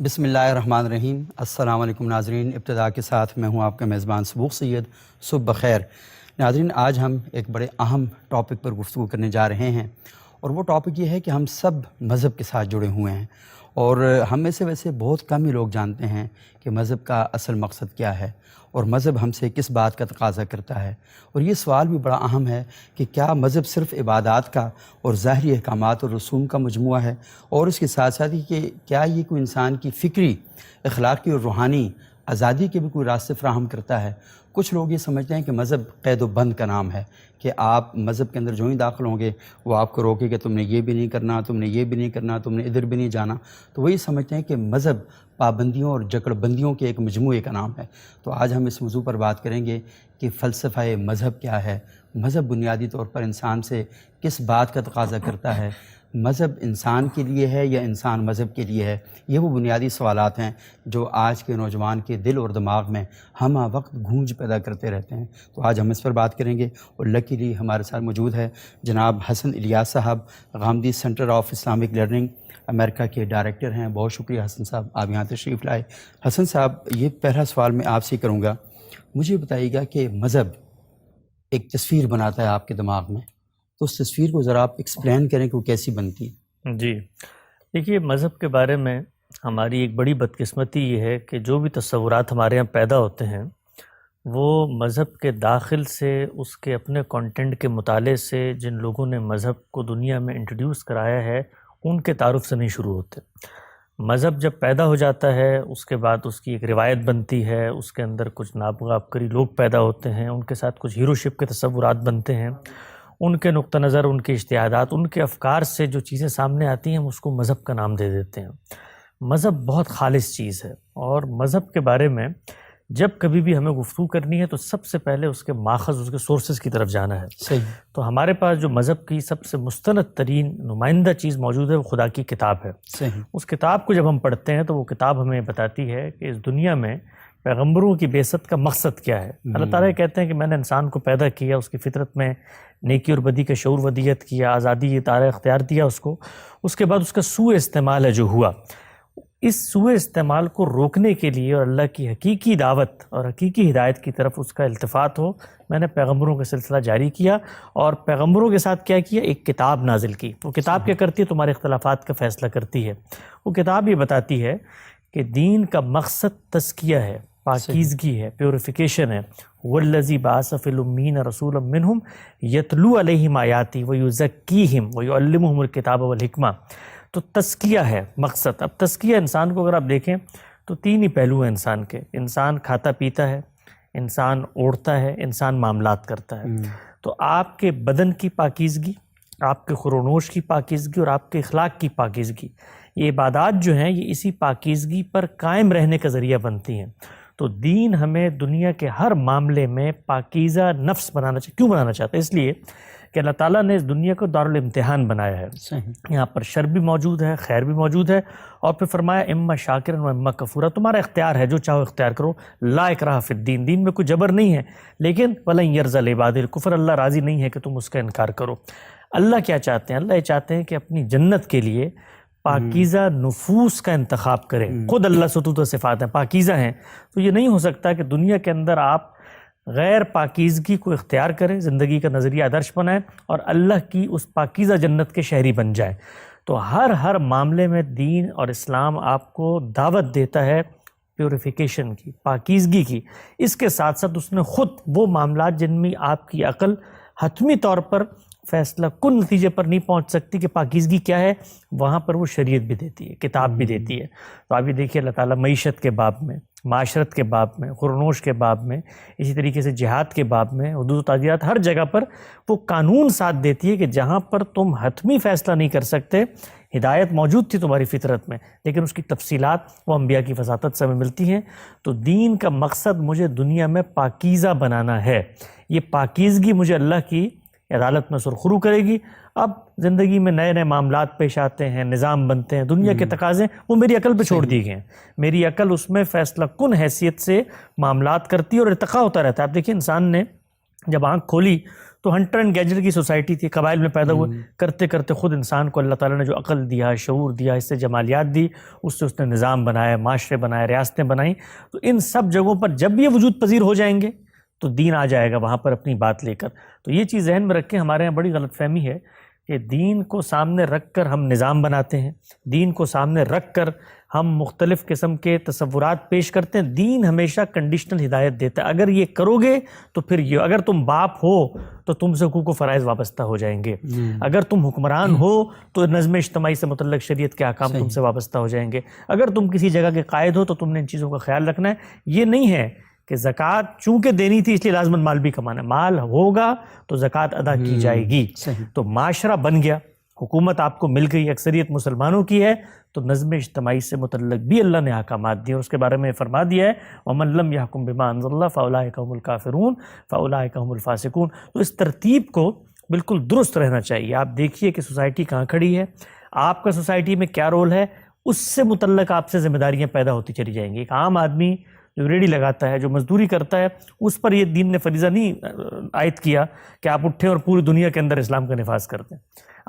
بسم اللہ الرحمن الرحیم۔ السلام علیکم ناظرین، ابتدا کے ساتھ میں ہوں آپ کا میزبان سبوق سید۔ صبح بخیر ناظرین، آج ہم ایک بڑے اہم ٹاپک پر گفتگو کرنے جا رہے ہیں، اور وہ ٹاپک یہ ہے کہ ہم سب مذہب کے ساتھ جڑے ہوئے ہیں، اور ہم میں سے ویسے بہت کم ہی لوگ جانتے ہیں کہ مذہب کا اصل مقصد کیا ہے اور مذہب ہم سے کس بات کا تقاضا کرتا ہے۔ اور یہ سوال بھی بڑا اہم ہے کہ کیا مذہب صرف عبادات کا اور ظاہری احکامات اور رسوم کا مجموعہ ہے، اور اس کے ساتھ ساتھ ہی کہ کیا یہ کوئی انسان کی فکری، اخلاقی اور روحانی آزادی کے بھی کوئی راستے فراہم کرتا ہے۔ کچھ لوگ یہ سمجھتے ہیں کہ مذہب قید و بند کا نام ہے، کہ آپ مذہب کے اندر جو ہی داخل ہوں گے وہ آپ کو روکے کہ تم نے یہ بھی نہیں کرنا، تم نے یہ بھی نہیں کرنا، تم نے ادھر بھی نہیں جانا۔ تو وہی سمجھتے ہیں کہ مذہب پابندیوں اور جکڑ بندیوں کے ایک مجموعے کا نام ہے۔ تو آج ہم اس موضوع پر بات کریں گے کہ فلسفہ مذہب کیا ہے، مذہب بنیادی طور پر انسان سے کس بات کا تقاضا کرتا ہے، مذہب انسان کے لیے ہے یا انسان مذہب کے لیے ہے۔ یہ وہ بنیادی سوالات ہیں جو آج کے نوجوان کے دل اور دماغ میں ہمہ وقت گونج پیدا کرتے رہتے ہیں۔ تو آج ہم اس پر بات کریں گے، اور لکیلی ہمارے ساتھ موجود ہے جناب Hasan Ilyas sahab, Ghamidi Center of Islamic Learning America کے ڈائریکٹر ہیں۔ بہت شکریہ حسن صاحب، آپ یہاں تشریف لائے۔ حسن صاحب، یہ پہلا سوال میں آپ سے کروں گا، مجھے بتائیے گا کہ مذہب ایک تصویر بناتا ہے آپ کے دماغ میں، تو اس تصویر کو ذرا آپ ایکسپلین کریں کہ وہ کیسی بنتی ہے۔ جی دیکھیے، مذہب کے بارے میں ہماری ایک بڑی بدقسمتی یہ ہے کہ جو بھی تصورات ہمارے یہاں پیدا ہوتے ہیں وہ مذہب کے داخل سے، اس کے اپنے کانٹینٹ کے مطالعے سے جن لوگوں نے مذہب کو دنیا میں انٹروڈیوس کرایا ہے ان کے تعارف سے نہیں شروع ہوتے۔ مذہب جب پیدا ہو جاتا ہے اس کے بعد اس کی ایک روایت بنتی ہے، اس کے اندر کچھ نابغہ کری لوگ پیدا ہوتے ہیں، ان کے ساتھ کچھ ہیرو شپ کے تصورات بنتے ہیں، ان کے نقطہ نظر، ان کے اجتہادات، ان کے افکار سے جو چیزیں سامنے آتی ہیں ہم اس کو مذہب کا نام دے دیتے ہیں۔ مذہب بہت خالص چیز ہے، اور مذہب کے بارے میں جب کبھی بھی ہمیں گفتگو کرنی ہے تو سب سے پہلے اس کے ماخذ، اس کے سورسز کی طرف جانا ہے۔ صحیح۔ تو ہمارے پاس جو مذہب کی سب سے مستند ترین نمائندہ چیز موجود ہے وہ خدا کی کتاب ہے۔ صحیح۔ اس کتاب کو جب ہم پڑھتے ہیں تو وہ کتاب ہمیں بتاتی ہے کہ اس دنیا میں پیغمبروں کی بعثت کا مقصد کیا ہے۔ اللہ تعالیٰ کہتے ہیں کہ میں نے انسان کو پیدا کیا، اس کی فطرت میں نیکی اور بدی کا شعور ودیت کیا، آزادی اطاعت اختیار دیا اس کو، اس کے بعد اس کا سوء استعمال ہے جو ہوا، اس سوء استعمال کو روکنے کے لیے اور اللہ کی حقیقی دعوت اور حقیقی ہدایت کی طرف اس کا التفات ہو، میں نے پیغمبروں کا سلسلہ جاری کیا، اور پیغمبروں کے ساتھ کیا کیا، ایک کتاب نازل کی۔ وہ کتاب کیا کرتی ہے؟ تمہارے اختلافات کا فیصلہ کرتی ہے۔ وہ کتاب یہ بتاتی ہے کہ دین کا مقصد تزکیہ ہے، پاکیزگی ہے، پیوریفیکیشن ہے۔ وَالَّذِي بَعَثَ فِي الْأُمِّيِّينَ رَسُولًا مِّنْهُمْ يَتْلُو عَلَيْهِمْ آيَاتِهِ وَيُزَكِّيهِمْ وَيُعَلِّمُهُمُ الْكِتَابَ وَالْحِكْمَةَ۔ تو تزکیہ ہے مقصد۔ اب تزکیہ انسان کو اگر آپ دیکھیں تو تین ہی پہلو ہیں انسان کے۔ انسان کھاتا پیتا ہے، انسان اوڑھتا ہے، انسان معاملات کرتا ہے۔ تو آپ کے بدن کی پاکیزگی، آپ کے خورونوش کی پاکیزگی اور آپ کے اخلاق کی پاکیزگی، یہ عبادات جو ہیں یہ اسی پاکیزگی پر قائم رہنے کا ذریعہ بنتی ہیں۔ تو دین ہمیں دنیا کے ہر معاملے میں پاکیزہ نفس بنانا چاہیے۔ کیوں بنانا چاہتا ہے؟ اس لیے کہ اللہ تعالیٰ نے اس دنیا کو دارالامتحان بنایا ہے۔ یہاں پر شر بھی موجود ہے، خیر بھی موجود ہے، اور پھر فرمایا اما شاکرا و اما کفورا، تمہارا اختیار ہے، جو چاہو اختیار کرو، لا اکراہ فی الدین، دین میں کوئی جبر نہیں ہے، لیکن ولن یرضی لعبادہ الکفر، اللہ راضی نہیں ہے کہ تم اس کا انکار کرو۔ اللہ کیا چاہتے ہیں؟ اللہ یہ چاہتے ہیں کہ اپنی جنت کے لیے پاکیزہ نفوس کا انتخاب کریں۔ خود اللہ ستوت و صفات ہیں، پاکیزہ ہیں، تو یہ نہیں ہو سکتا کہ دنیا کے اندر آپ غیر پاکیزگی کو اختیار کریں، زندگی کا نظریہ آدرش بنائیں اور اللہ کی اس پاکیزہ جنت کے شہری بن جائیں۔ تو ہر معاملے میں دین اور اسلام آپ کو دعوت دیتا ہے پیوریفیکیشن کی، پاکیزگی کی۔ اس کے ساتھ ساتھ اس نے خود وہ معاملات جن میں آپ کی عقل حتمی طور پر فیصلہ کن نتیجے پر نہیں پہنچ سکتی کہ پاکیزگی کیا ہے، وہاں پر وہ شریعت بھی دیتی ہے، کتاب بھی دیتی ہے۔ تو آپ یہ دیکھیے اللہ تعالیٰ معیشت کے باب میں، معاشرت کے باب میں، خورنوش کے باب میں، اسی طریقے سے جہاد کے باب میں، حدود و تعزیرات، ہر جگہ پر وہ قانون ساتھ دیتی ہے کہ جہاں پر تم حتمی فیصلہ نہیں کر سکتے، ہدایت موجود تھی تمہاری فطرت میں لیکن اس کی تفصیلات وہ انبیاء کی وساطت سے ہمیں ملتی ہیں۔ تو دین کا مقصد مجھے دنیا میں پاکیزہ بنانا ہے، یہ پاکیزگی مجھے اللہ کی عدالت میں سرخرو کرے گی۔ اب زندگی میں نئے نئے معاملات پیش آتے ہیں، نظام بنتے ہیں، دنیا کے تقاضے وہ میری عقل پہ چھوڑ دیے گئے ہیں۔ میری عقل اس میں فیصلہ کن حیثیت سے معاملات کرتی ہے اور ارتقاء ہوتا رہتا ہے۔ آپ دیکھیں انسان نے جب آنکھ کھولی تو ہنٹر اینڈ گیجر کی سوسائٹی تھی، قبائل میں پیدا ہوئے، کرتے کرتے خود انسان کو اللہ تعالیٰ نے جو عقل دیا، شعور دیا، اس سے جمالیات دی، اس سے اس نے نظام بنایا، معاشرے بنائے، ریاستیں بنائیں. تو ان سب جگہوں پر جب یہ وجود پذیر ہو جائیں گے تو دین آ جائے گا وہاں پر اپنی بات لے کر. تو یہ چیز ذہن میں رکھیں. ہمارے یہاں بڑی غلط فہمی ہے کہ دین کو سامنے رکھ کر ہم نظام بناتے ہیں، دین کو سامنے رکھ کر ہم مختلف قسم کے تصورات پیش کرتے ہیں. دین ہمیشہ کنڈیشنل ہدایت دیتا ہے. اگر یہ کرو گے تو پھر یہ، اگر تم باپ ہو تو تم سے حقوق و فرائض وابستہ ہو جائیں گے، اگر تم حکمران ہو تو نظم اجتماعی سے متعلق شریعت کے احکام تم سے وابستہ ہو جائیں گے، اگر تم کسی جگہ کے قائد ہو تو تم نے ان چیزوں کا خیال رکھنا ہے. یہ نہیں ہے کہ زکوٰۃ چونکہ دینی تھی اس لیے لازماً مال بھی کمانا ہے. مال ہوگا تو زکوٰۃ ادا کی جائے گی. تو معاشرہ بن گیا، حکومت آپ کو مل گئی، اکثریت مسلمانوں کی ہے، تو نظم اجتماعی سے متعلق بھی اللہ نے احکامات دیے اور اس کے بارے میں فرما دیا ہے وَمَن لَّمْ يَحْكُم بِمَا أَنزَلَ اللَّهُ فَأُولَٰئِكَ هُمُ الْكَافِرُونَ فَأُولَٰئِكَ هُمُ الْفَاسِقُونَ. تو اس ترتیب کو بالکل درست رہنا چاہیے. آپ دیکھیے کہ سوسائٹی کہاں کھڑی ہے، آپ کا سوسائٹی میں کیا رول ہے، اس سے متعلق آپ سے ذمہ داریاں پیدا ہوتی چلی جائیں گی. ایک عام آدمی جو ریڑھی لگاتا ہے، جو مزدوری کرتا ہے، اس پر یہ دین نے فریضہ نہیں عائد کیا کہ آپ اٹھیں اور پوری دنیا کے اندر اسلام کا نفاذ کرتے ہیں،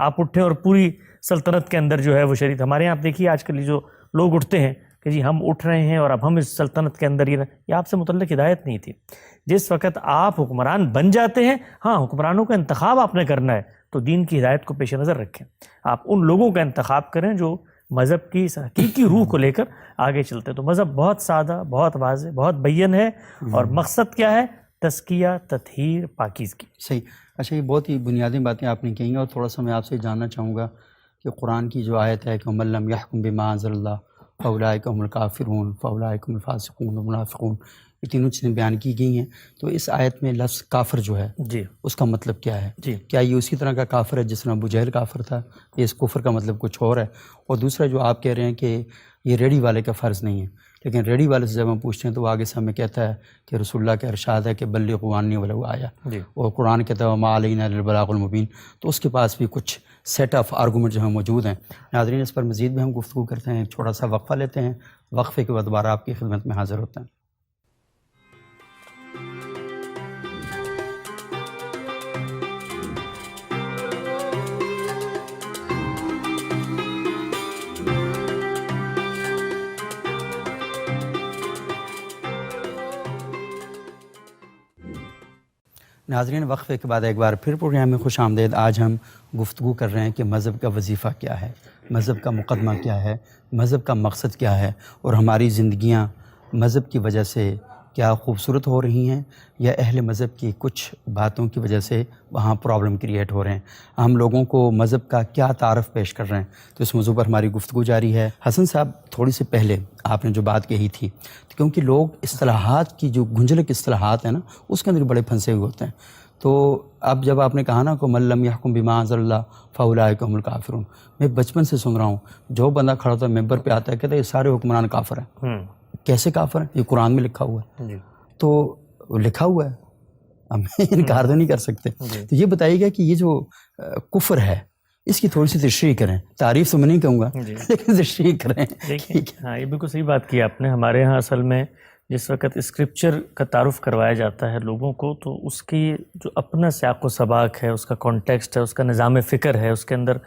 آپ اٹھیں اور پوری سلطنت کے اندر جو ہے وہ شریعت. ہمارے یہاں آپ دیکھیے آج کل جو لوگ اٹھتے ہیں کہ جی ہم اٹھ رہے ہیں اور اب ہم اس سلطنت کے اندر یہ آپ سے متعلق ہدایت نہیں تھی. جس وقت آپ حکمران بن جاتے ہیں، ہاں حکمرانوں کا انتخاب آپ نے کرنا ہے تو دین کی ہدایت کو پیش نظر رکھیں. آپ ان لوگوں کا انتخاب کریں جو مذہب کی حقیقی روح کو لے کر آگے چلتے ہیں. تو مذہب بہت سادہ، بہت واضح، بہت بین ہے، اور مقصد کیا ہے؟ تزکیہ، تطہیر، پاکیزگی. صحیح. اچھا، یہ بہت ہی بنیادی باتیں آپ نے کہی ہیں، اور تھوڑا سا میں آپ سے جاننا چاہوں گا کہ قرآن کی جو آیت ہے کہ وَمَن لَّمْ يَحْكُم بِمَا أَنزَلَ اللَّهُ فَأُولَٰئِكَ هُمُ الْكَافِرُونَ فَأُولَٰئِكَ هُمُ الْفَاسِقُونَ والمنافقون، یہ تینوں چیزیں بیان کی گئی ہیں. تو اس آیت میں لفظ کافر جو ہے جی اس کا مطلب کیا ہے؟ جی کیا یہ اسی طرح کا کافر ہے جس طرح ابو جہل کافر تھا، یا اس کفر کا مطلب کچھ اور ہے؟ اور دوسرا جو آپ کہہ رہے ہیں کہ یہ ریڑھی والے کا فرض نہیں ہے، لیکن ریڑھی والے سے جب ہم پوچھتے ہیں تو وہ آگے سے ہمیں کہتا ہے کہ رسول اللہ کا ارشاد ہے کہ بلغوا عنی ولو آیا، جی اور قرآن کہتا ہے وما علینا الا البلاغ المبین. تو اس کے پاس بھی کچھ سیٹ آف آرگومنٹ جو ہیں موجود ہیں. ناظرین، اس پر مزید بھی ہم گفتگو کرتے ہیں. چھوٹا سا وقفہ لیتے ہیں، وقفے کے بعد دوبارہ آپ کی خدمت میں حاضر ہوتے ہیں. ناظرین، وقفے کے بعد ایک بار پھر پروگرام میں خوش آمدید. آج ہم گفتگو کر رہے ہیں کہ مذہب کا وظیفہ کیا ہے، مذہب کا مقدمہ کیا ہے، مذہب کا مقصد کیا ہے، اور ہماری زندگیاں مذہب کی وجہ سے کیا خوبصورت ہو رہی ہیں، یا اہل مذہب کی کچھ باتوں کی وجہ سے وہاں پرابلم کریٹ ہو رہے ہیں. ہم لوگوں کو مذہب کا کیا تعارف پیش کر رہے ہیں. تو اس موضوع پر ہماری گفتگو جاری ہے. حسن صاحب، تھوڑی سی پہلے آپ نے جو بات کہی تھی، کیونکہ لوگ اصطلاحات کی جو گنجلک اصطلاحات ہیں نا، اس کے اندر بڑے پھنسے ہوئے ہوتے ہیں. تو اب جب آپ نے کہا نا کہ من لم یحکم بما انزل اللہ فاولئک هم الکافرون، میں بچپن سے سن رہا ہوں جو بندہ کھڑا ہوتا ہے ممبر پہ آتا ہے کہتا ہے یہ سارے حکمران کافر ہیں. کیسے کافر ہیں؟ یہ قرآن میں لکھا ہوا ہے. تو لکھا ہوا ہے، ہم انکار تو نہیں کر سکتے. تو یہ بتائیے گا کہ یہ جو کفر ہے اس کی تھوڑی سی تشریح کریں. تعریف تو میں نہیں کہوں گا لیکن تشریح کریں. ہاں، یہ بالکل صحیح بات کی آپ نے. ہمارے ہاں اصل میں جس وقت اسکرپچر کا تعارف کروایا جاتا ہے لوگوں کو، تو اس کی جو اپنا سیاق و سباق ہے، اس کا کانٹیکسٹ ہے، اس کا نظام فکر ہے، اس کے اندر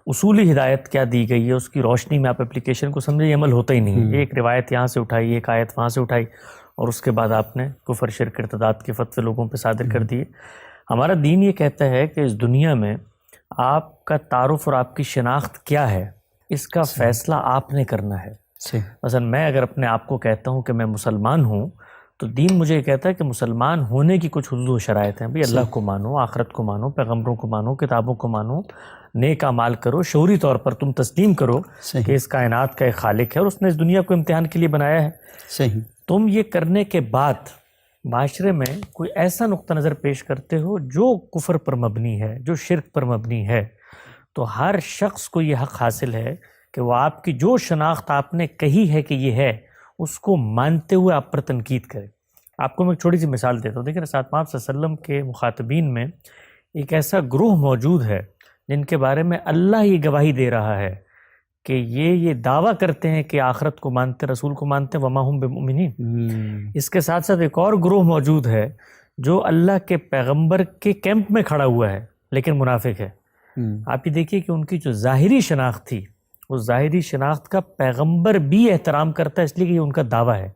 اصولی ہدایت کیا دی گئی ہے، اس کی روشنی میں آپ اپلیکیشن کو سمجھے، یہ عمل ہوتا ہی نہیں. ایک روایت یہاں سے اٹھائی، ایک آیت وہاں سے اٹھائی، اور اس کے بعد آپ نے کفر، شرک، ارتداد کے فتوے لوگوں پہ صادر کر دیے. ہمارا دین یہ کہتا ہے کہ اس دنیا میں آپ کا تعارف اور آپ کی شناخت کیا ہے، اس کا فیصلہ آپ نے کرنا ہے. مثلا میں اگر اپنے آپ کو کہتا ہوں کہ میں مسلمان ہوں، تو دین مجھے یہ کہتا ہے کہ مسلمان ہونے کی کچھ حدود و شرائط ہیں. بھئی اللہ کو مانو، آخرت کو مانو، پیغمبروں کو مانو، کتابوں کو مانو، نیک اعمال کرو، شعوری طور پر تم تسلیم کرو کہ اس کائنات کا ایک خالق ہے اور اس نے اس دنیا کو امتحان کے لیے بنایا ہے. صحیح. تم یہ کرنے کے بعد معاشرے میں کوئی ایسا نقطہ نظر پیش کرتے ہو جو کفر پر مبنی ہے، جو شرک پر مبنی ہے، تو ہر شخص کو یہ حق حاصل ہے کہ وہ آپ کی جو شناخت آپ نے کہی ہے کہ یہ ہے، اس کو مانتے ہوئے آپ پر تنقید کرے. آپ کو میں ایک چھوٹی سی مثال دیتا ہوں. دیکھیں ساتھ آپ صلی اللہ علیہ وسلم کے مخاطبین میں ایک ایسا گروہ موجود ہے جن کے بارے میں اللہ ہی گواہی دے رہا ہے کہ یہ دعویٰ کرتے ہیں کہ آخرت کو مانتے، رسول کو مانتے، وما ہم بمؤمنین. اس کے ساتھ ساتھ ایک اور گروہ موجود ہے جو اللہ کے پیغمبر کے کیمپ میں کھڑا ہوا ہے لیکن منافق ہے. آپ یہ دیکھیے کہ ان کی جو ظاہری شناخت تھی اس ظاہری شناخت کا پیغمبر بھی احترام کرتا ہے، اس لیے کہ یہ ان کا دعویٰ ہے،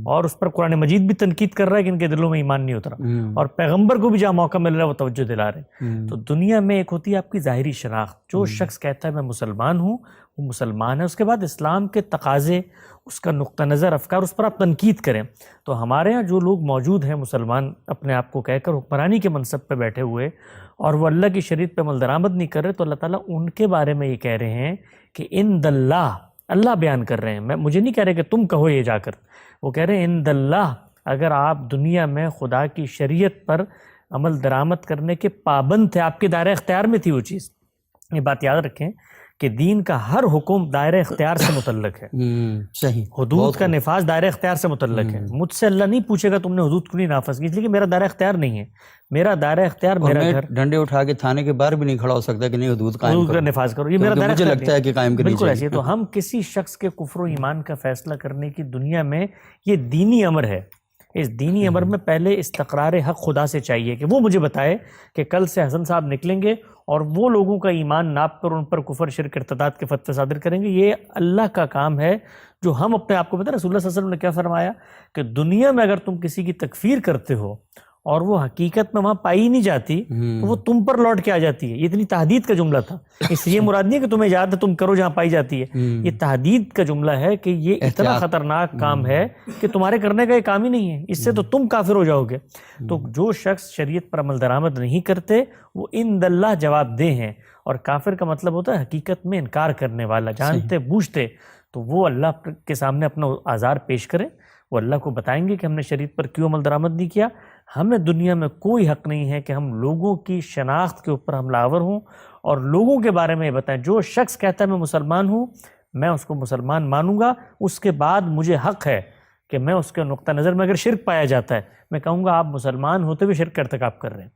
اور اس پر قرآن مجید بھی تنقید کر رہا ہے کہ ان کے دلوں میں ایمان نہیں اترا، اور پیغمبر کو بھی جہاں موقع مل رہا ہے وہ توجہ دلا رہے ہیں. تو دنیا میں ایک ہوتی ہے آپ کی ظاہری شناخت، جو شخص کہتا ہے میں مسلمان ہوں وہ مسلمان ہے، اس کے بعد اسلام کے تقاضے، اس کا نقطہ نظر، افکار، اس پر آپ تنقید کریں. تو ہمارے ہاں جو لوگ موجود ہیں مسلمان اپنے آپ کو کہہ کر حکمرانی کے منصب پہ بیٹھے ہوئے اور وہ اللہ کی شریعت پہ عمل درآمد نہیں کر رہے، تو اللہ تعالیٰ ان کے بارے میں یہ کہہ رہے ہیں کہ ان دلہ، اللہ بیان کر رہے ہیں، مجھے نہیں کہہ رہے کہ تم کہو یہ جا کر، وہ کہہ رہے ہیں ان دلہ، اگر آپ دنیا میں خدا کی شریعت پر عمل درآمد کرنے کے پابند تھے، آپ کے دائرہ اختیار میں تھی وہ چیز. یہ بات یاد رکھیں کہ دین کا ہر حکم دائرہ اختیار سے متعلق ہے. صحیح. حدود کا نفاذ دائرہ اختیار سے متعلق ہے. مجھ سے اللہ نہیں پوچھے گا تم نے حدود کیوں نہیں نافذ کی، اس لیے کہ میرا دائرہ اختیار نہیں ہے. میرا دائرہ اختیار میرا گھر. ڈنڈے اٹھا کے تھانے کے باہر بھی نہیں کھڑا ہو سکتا کہ نہیں حدود قائم کا نفاذ کرو، یہ میرا دائرہ مجھے لگتا ہے کہ قائم کرنی بالکل ایسے. تو ہم کسی شخص کے کفر و ایمان کا فیصلہ کرنے کی دنیا میں یہ دینی امر ہے. اس دینی امر میں پہلے استقرار حق خدا سے چاہیے کہ وہ مجھے بتائے کہ کل سے حسن صاحب نکلیں گے اور وہ لوگوں کا ایمان ناپ کر ان پر کفر شرک ارتداد کے فتوے صادر کریں گے. یہ اللہ کا کام ہے جو ہم اپنے آپ کو پتہ ہے رسول اللہ صلی اللہ علیہ وسلم نے کیا فرمایا کہ دنیا میں اگر تم کسی کی تکفیر کرتے ہو اور وہ حقیقت میں وہاں پائی نہیں جاتی تو وہ تم پر لوٹ کے آ جاتی ہے. یہ اتنی تحدید کا جملہ تھا، اس لیے مراد نہیں ہے کہ تمہیں یاد ہے تم کرو جہاں پائی جاتی ہے، یہ تحدید کا جملہ ہے کہ یہ اتنا خطرناک کام ہے کہ تمہارے کرنے کا یہ کام ہی نہیں ہے، اس سے تو تم کافر ہو جاؤ گے. تو جو شخص شریعت پر عمل درآمد نہیں کرتے وہ ان دلہ جواب دہ ہیں، اور کافر کا مطلب ہوتا ہے حقیقت میں انکار کرنے والا، جانتے بوجھتے. تو وہ اللہ کے سامنے اپنا آزار پیش کریں، وہ اللہ کو بتائیں گے کہ ہم نے شریعت پر کیوں عمل درآمد نہیں کیا. ہمیں دنیا میں کوئی حق نہیں ہے کہ ہم لوگوں کی شناخت کے اوپر حملہ آور ہوں اور لوگوں کے بارے میں یہ بتائیں. جو شخص کہتا ہے میں مسلمان ہوں میں اس کو مسلمان مانوں گا، اس کے بعد مجھے حق ہے کہ میں اس کے نقطہ نظر میں اگر شرک پایا جاتا ہے میں کہوں گا آپ مسلمان ہوتے ہوئے شرک کا ارتکاب کر رہے ہیں،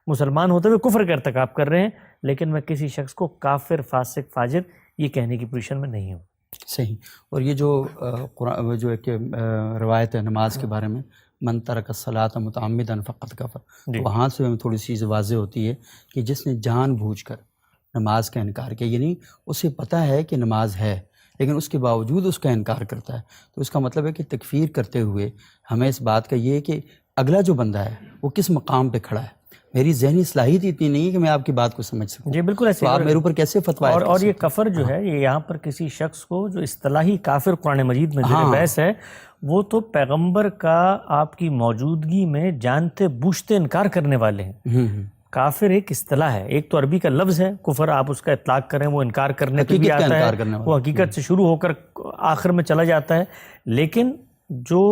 مسلمان ہوتے ہوئے کفر کا ارتکاب کر رہے ہیں، لیکن میں کسی شخص کو کافر، فاسق، فاجر یہ کہنے کی پوزیشن میں نہیں ہوں. صحیح. اور یہ جو ایک روایت ہے نماز کے بارے میں، من ترک الصلاۃ متعمدا فقد کفر، وہاں سے ہمیں تھوڑی سی چیز واضح ہوتی ہے کہ جس نے جان بوجھ کر نماز کا انکار کیا، یعنی اسے پتہ ہے کہ نماز ہے لیکن اس کے باوجود اس کا انکار کرتا ہے، تو اس کا مطلب ہے کہ تکفیر کرتے ہوئے ہمیں اس بات کا یہ ہے کہ اگلا جو بندہ ہے وہ کس مقام پہ کھڑا ہے. میری ذہنی صلاحیت اتنی نہیں ہے کہ میں آپ کی بات کو سمجھ سکوں. جی بالکل ایسے. تو آپ میرے اوپر کیسے فتویٰ اور یہ کفر جو ہے یہ یہاں پر کسی شخص کو جو اصطلاحی کافر قرآن مجید میں زیر بحث ہے، وہ تو پیغمبر کا آپ کی موجودگی میں جانتے بوجھتے انکار کرنے والے ہیں. کافر ایک اصطلاح ہے، ایک تو عربی کا لفظ ہے کفر، آپ اس کا اطلاق کریں وہ انکار کرنے پہ بھی آتا ہے، وہ حقیقت سے شروع ہو کر آخر میں چلا جاتا ہے. لیکن جو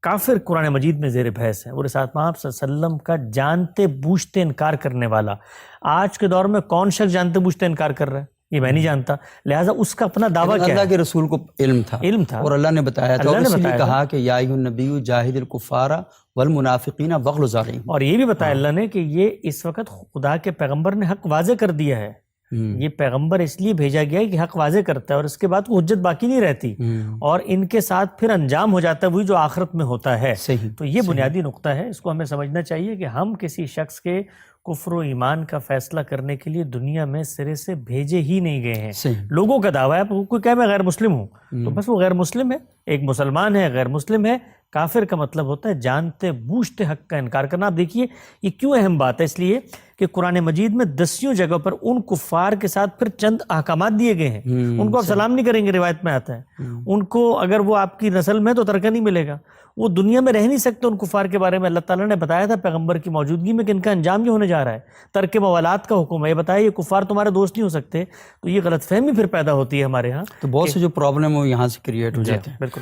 کافر قرآن مجید میں زیر بحث ہے وہ رسول اللہ صلی اللہ علیہ وسلم کا جانتے بوجھتے انکار کرنے والا. آج کے دور میں کون شخص جانتے بوجھتے انکار کر رہا ہے یہ میں نہیں جانتا، لہٰذا اس کا اپنا دعویٰ کیا ہے. اللہ کے رسول کو علم تھا اور اللہ نے بتایا تھا، اس لیے کہا کہ یا ایھا النبی جاہد الکفار والمنافقین واغلظ علیہم، اور یہ بھی بتایا اللہ نے کہ یہ اس وقت خدا کے پیغمبر نے حق واضح کر دیا ہے. یہ پیغمبر اس لیے بھیجا گیا ہے کہ حق واضح کرتا ہے اور اس کے بعد وہ حجت باقی نہیں رہتی، اور ان کے ساتھ پھر انجام ہو جاتا ہے وہی جو آخرت میں ہوتا ہے. تو یہ بنیادی نقطہ ہے، اس کو ہمیں سمجھنا چاہیے کہ ہم کسی شخص کے کفر و ایمان کا فیصلہ کرنے کے لیے دنیا میں سرے سے بھیجے ہی نہیں گئے ہیں. لوگوں کا دعویٰ ہے، کوئی کہے میں غیر مسلم ہوں تو بس وہ غیر مسلم ہے، ایک مسلمان ہے غیر مسلم ہے. کافر کا مطلب ہوتا ہے جانتے بوجھتے حق کا انکار کرنا. آپ دیکھیے یہ کیوں اہم بات ہے، اس لیے کہ قرآن مجید میں 10 جگہ پر ان کفار کے ساتھ پھر چند احکامات دیے گئے ہیں. ان کو آپ سلام نہیں کریں گے، روایت میں آتا ہے. ان کو اگر وہ آپ کی نسل میں تو ترکہ نہیں ملے گا، وہ دنیا میں رہ نہیں سکتے. ان کفار کے بارے میں اللہ تعالیٰ نے بتایا تھا پیغمبر کی موجودگی میں کہ ان کا انجام یہ ہونے جا رہا ہے. ترک موالات کا حکم ہے، یہ بتایا یہ کفار تمہارے دوست نہیں ہو سکتے. تو یہ غلط فہمی پھر پیدا ہوتی ہے ہمارے ہاں، تو بہت سے جو پرابلم ہو یہاں سے کریٹ ہو جاتے ہیں. بالکل.